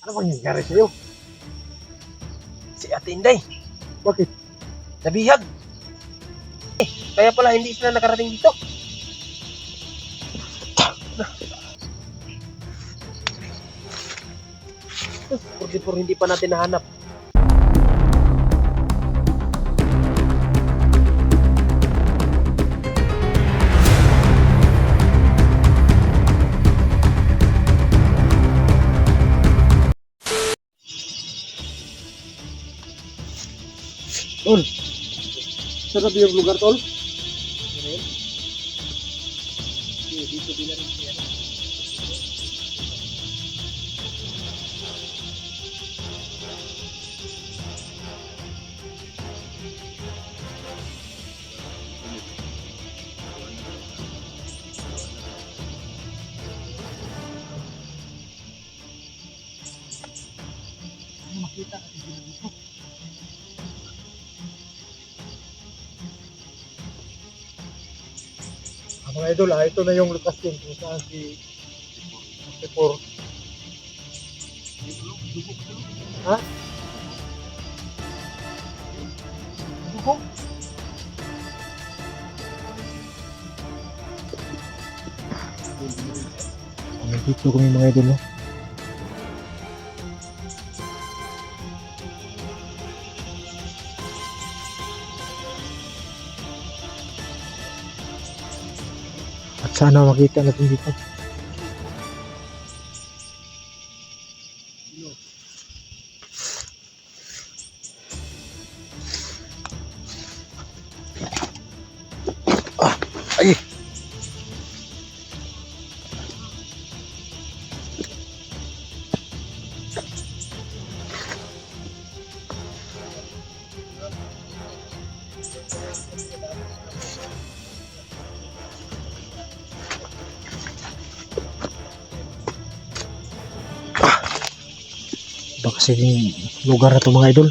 Ano bang nangyari sa'yo? Si Ate Inday, Bakit? nabihag. Kaya pala hindi sila nakarating dito. 44 hindi pa natin nahanap. Tol, sarap yung lugar, Tol. Dito din na rin siya. Makita natin sila dito. Mga idol, ito na yung lokasyon kung saan si 44. Ha? Dugo? Dito kami mga idol, no? At sana makita natin dito. Ay! Baka kasi lugar na to mga idol.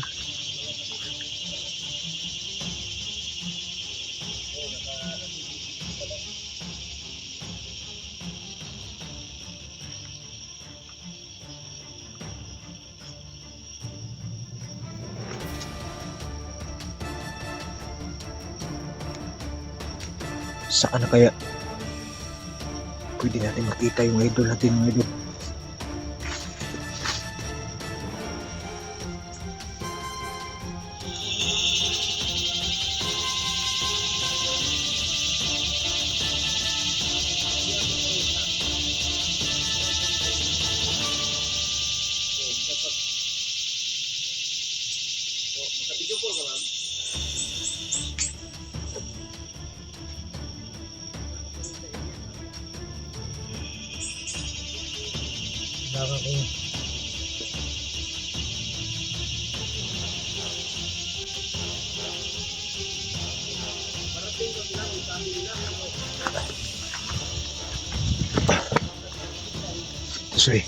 Saan na kaya pwede natin makita yung idol natin mga idol? Kailangan ko sorry.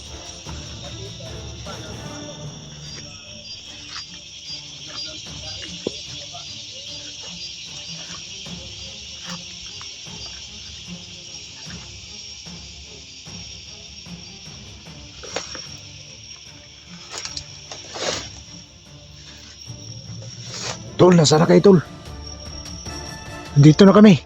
Tol, nasaan na kayo, Tol? Dito na kami.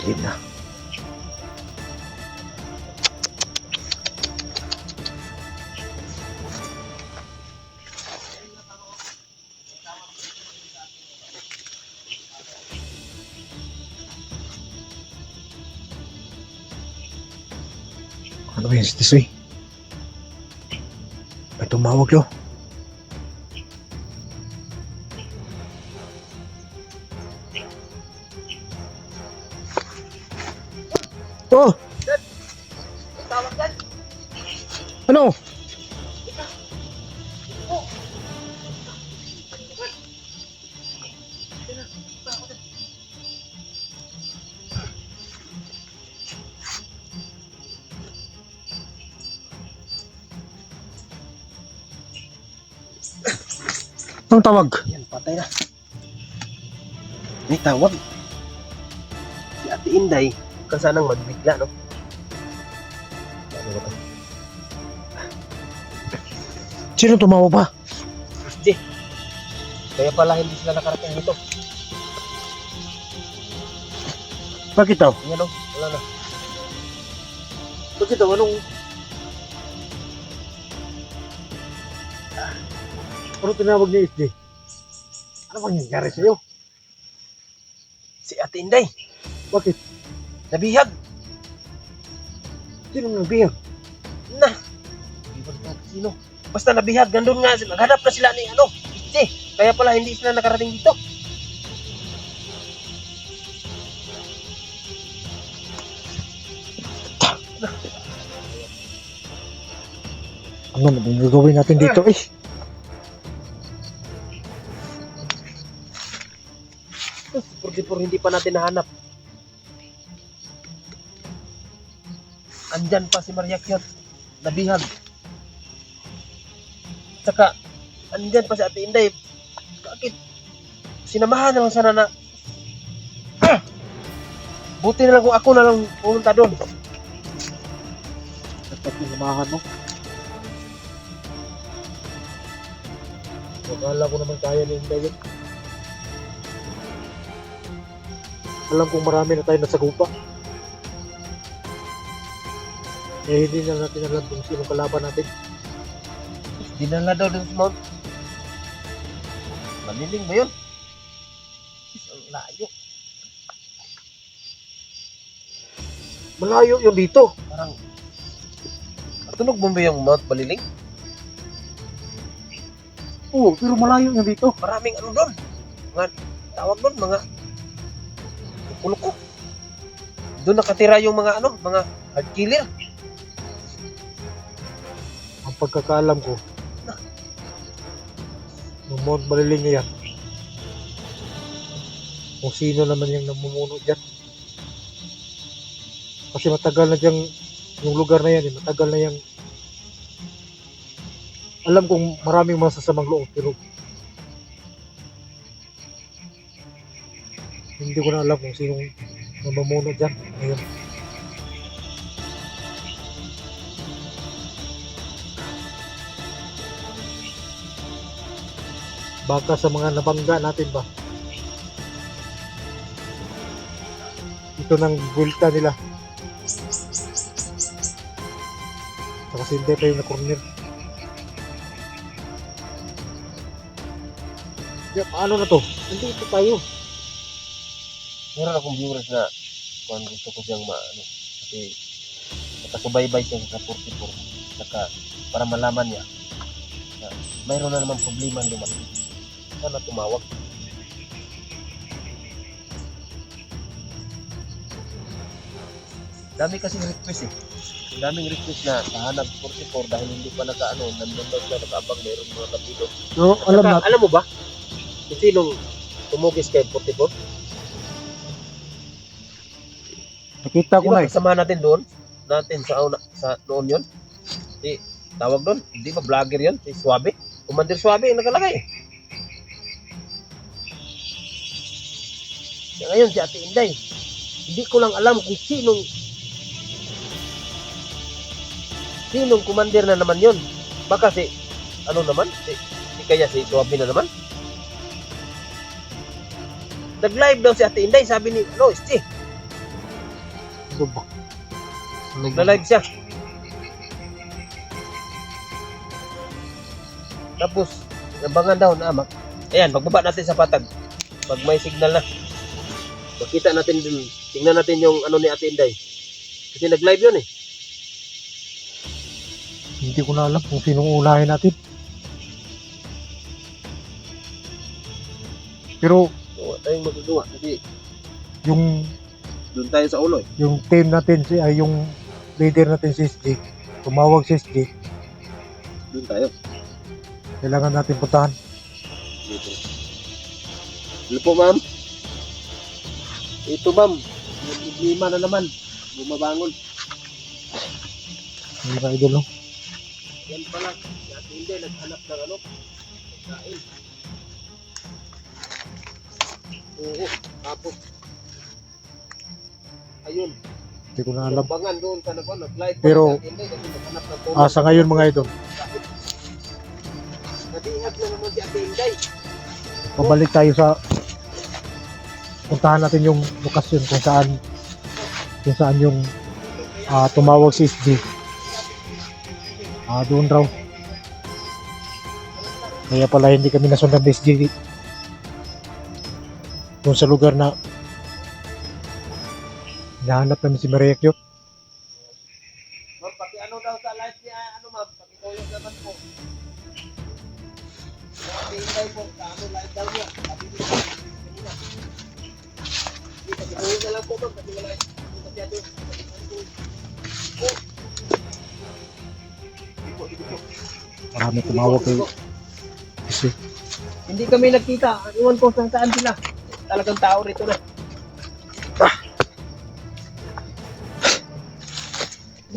Dilim na. Ano ba yan si Tisoy? May tumawag lo. Oh! Tawag yan. Ano? Anong tawag? Yan, patay na. May tawag. Si Ate Inday, kasanang magbigla, no? Ano ba ito? Sino tumawa ba? Hindi. Kaya pala hindi sila nakarating dito. Bakit daw? Yan, no? Wala na. Bakit daw? Anong... Ano tinawag niya, SD? Ano bang nangyari sa'yo? Si Ate Inday, Bakit? nabihag. Sino nabihag? Na. Iwan ko sino. Basta nabihag. Nandun nga. Naghanap na sila ni ano. Hindi. Kaya pala hindi sila nakarating dito. Ano na bang gagawin natin dito eh? Pur hindi pa natin nahanap. Andyan pa si Maria Kyot. Nabihag. Tsaka, andyan pa si Ate Inday. Bakit? Sinamahan naman sana na... Ah! Buti na lang kung ako na lang pumunta doon. Dapat sinamahan mo. Akala ko naman kaya ni Inday yun. Alam kong marami na tayo nasagupa. Eh hindi na natin alam kung sino kalaban natin. Dinala daw doon sa Mount. Maliling ba yun? Ang layo. Malayo yun dito. Parang... Tunog mo ba yung Mount Baliling? Oo, pero malayo yun dito. Maraming ano doon. Mga tawag doon, mga luko. Doon nakatira yung mga ano, mga hard killer. Ang pagkakaalam ko, ng Mount Baliling yan, kung sino naman yung namumuno dyan. Kasi matagal na dyan, yung lugar na yan, matagal na yung, alam kong maraming masasamang loob, pero hindi ko na alam kung sinong namumuno dyan ngayon. Baka sa mga nabangga natin ba? Ito ng gulta nila. Saka hindi pa yung na-corner. Yeah, paano na to? Nandito tayo. Meron akong viewers na kung gusto ko siyang maano. Kasi nakasubaybay siya sa 44. Saka para malaman niya na mayroon na naman problema dumating. Sana tumawag. Dami kasi request eh. Daming request na kahanap 44 dahil hindi pa nakaano, nandun daw siya nakaabang mayroong mga kapilo. No, alam na. Alam mo ba? Kung sinong tumugis kay 44? Nakita ko na eh. Kasama natin doon, sa noon yun. Si, tawag doon, hindi ba vlogger yun? Si Suabe. Commander Suabe yung nakalagay. Kaya ngayon si Ate Inday, hindi ko lang alam kung sinong commander na naman yun. Baka si, ano naman, si kaya si Suabe na naman. Nag-live daw si Ate Inday, sabi ni, ano, Isti. Ano ba? Nag-live siya. Tapos, nabangan daw na amak. Ayan, pagbaba natin sa patag. Pag may signal na. Makita natin dun. Tingnan natin yung ano ni Ate Inday. Kasi nag-live yun eh. Hindi ko na alam kung sinong unahin natin. Pero So, tayong magagawa. Kasi yung doon tayo sa ulo eh. yung team natin ay yung leader natin si SJ, tumawag si SJ, Doon tayo. kailangan natin puntahan. Dito. Ano po ma'am? Ito ma'am. May problema na naman. Bumabangon. Hindi ka idol, no? Yan pala. Si Ate Inday naghanap ng ano. Kain. Oo, tapos ayun, Hindi ko na alam. lambangan doon sa nag-live pa Pero, sa atin, kasi naghanap ng tulong. Sa ngayon mga idol, Nadiingat na naman si Ate Inday. pabalik tayo sa puntahan natin yung lokasyon kung saan yung tumawag si SG. Doon raw. Kaya pala hindi kami nasundan ni SG doon sa lugar na hinahanap namin si Maria Cute. Ma'am, paki ano daw sa live niya, ano ma'am, pakitulong naman po. Sa Ate Inday po, sa ano live daw niya. Sabi niya, kanina. Hindi, pakitulong na lang po ma'am, kasi wala ano masyado. Marami tumawag kay SG. Hindi kami nagkita. Iwan ko saan sila. Talagang tao rito na.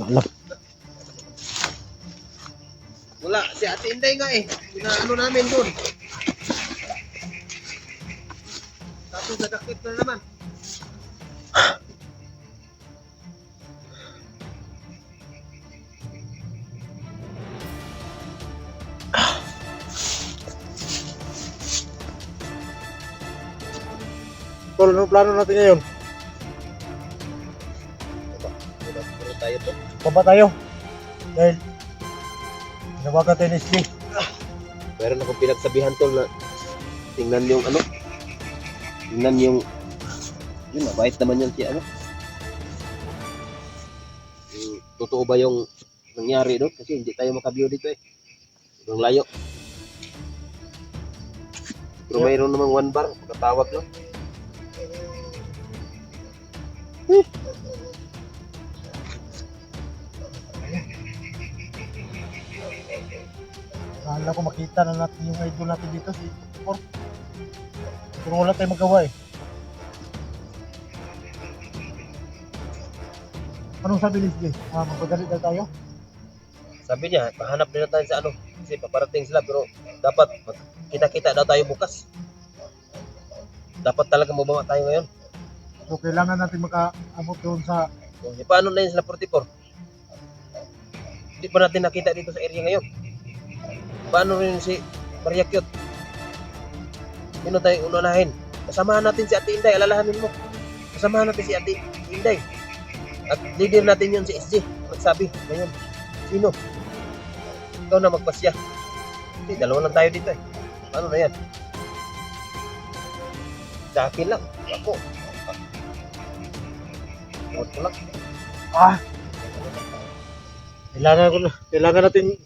Alam. Wala, si Ate Inday nga eh. Ano namin doon. Tapos nadakip na naman. Tol, ano plano natin ngayon? Puro tayo to. Baba tayo. Dahil nawagan tayo ni SG. Meron akong pinagsabihan tol na tingnan yung ano. Tingnan yung yun, mabait naman yun si ano. Yung, totoo ba yung nangyari doon? Kasi hindi tayo makabiyo dito eh. Ang layo. Pero mayroon namang one bar, pagkatawag lang. Akala ko makita na natin yung idol natin dito si Tipor. Pero wala tayong magawa eh. Anong sabi ni SG? Magpagalit na tayo? Sabi niya, pahanap nila tayo sa ano. Kasi paparating sila pero dapat kita-kita daw tayo bukas. Dapat talaga mababa tayo ngayon. So kailangan natin makaabot doon sa Kung paano na yun sila 44? Hindi pa natin nakita dito sa area ngayon. Paano rin si Maria Cute? Sino tayong unahin? Kasamahan natin si Ate Inday, alalahanin mo. Kasamahan natin si Ate Inday. At leader natin yun si SG. Magsabi ngayon. Sino? Ikaw na magpasya. Hindi, dalawa lang tayo dito eh. Paano na yan? Sa akin lang. Ako. Huwag ko lang. kailangan natin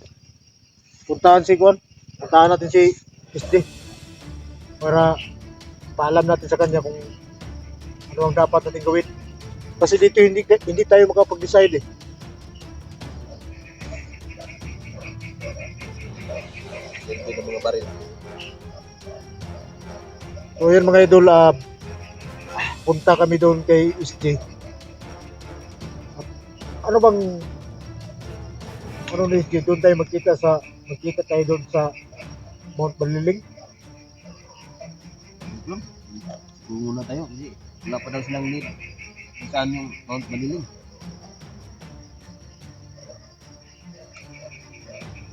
puntahan si Juan. Puntahan natin si SG para paalam natin sa kanya kung ano ang dapat natin gawin. Kasi dito hindi tayo makapag-decide eh. Dito ng mga baril. So yun mga idol, punta kami doon kay SG. Ano bang ano ni SG? Doon tayo magkita tayo doon sa Mount Baliling. Muna tayo kasi wala pa daw silang lead. Kung saan yung Mount Baliling.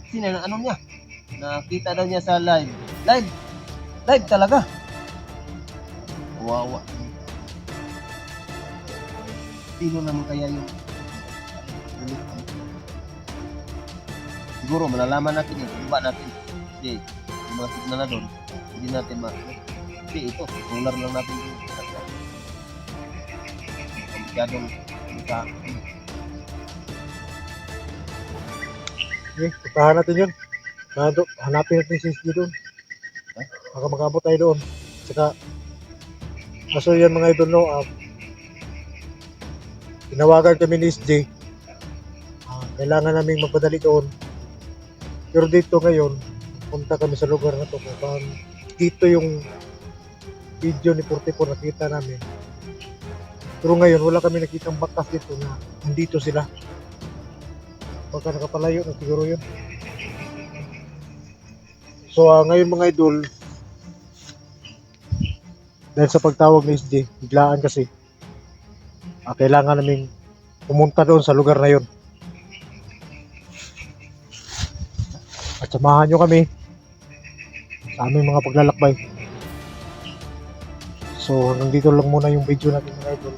Sino na ano niya? Nakita daw niya sa live. Live talaga. Wawa. Sino naman kaya yung siguro malalaman natin yun. Iba natin. Kasi yung mga signal na doon, hindi natin kasi ito, solar lang natin yung masyadong sa Okay, puntahan natin yun. Hanapin natin si SG doon. Baka makabot tayo doon. Saka kaso yan mga idol no, tinawagan kami ni SG. Kailangan naming magpadali doon. Pero dito ngayon, punta kami sa lugar na to. Kung dito yung video ni 44 nakita namin. Pero ngayon, wala kami nakitang bakas dito na nandito sila. Baka nakapalayo na siguro yun. So ngayon mga idol, dahil sa pagtawag ni SD, biglaan kasi, kailangan namin pumunta doon sa lugar na yon. At samahan nyo kami sa aming mga paglalakbay. So hanggang dito lang muna yung video natin mga idol.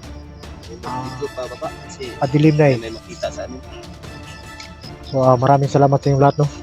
Dito pa baba kasi Adilim na eh. may makita sa amin. So maraming salamat sa inyong lahat, no.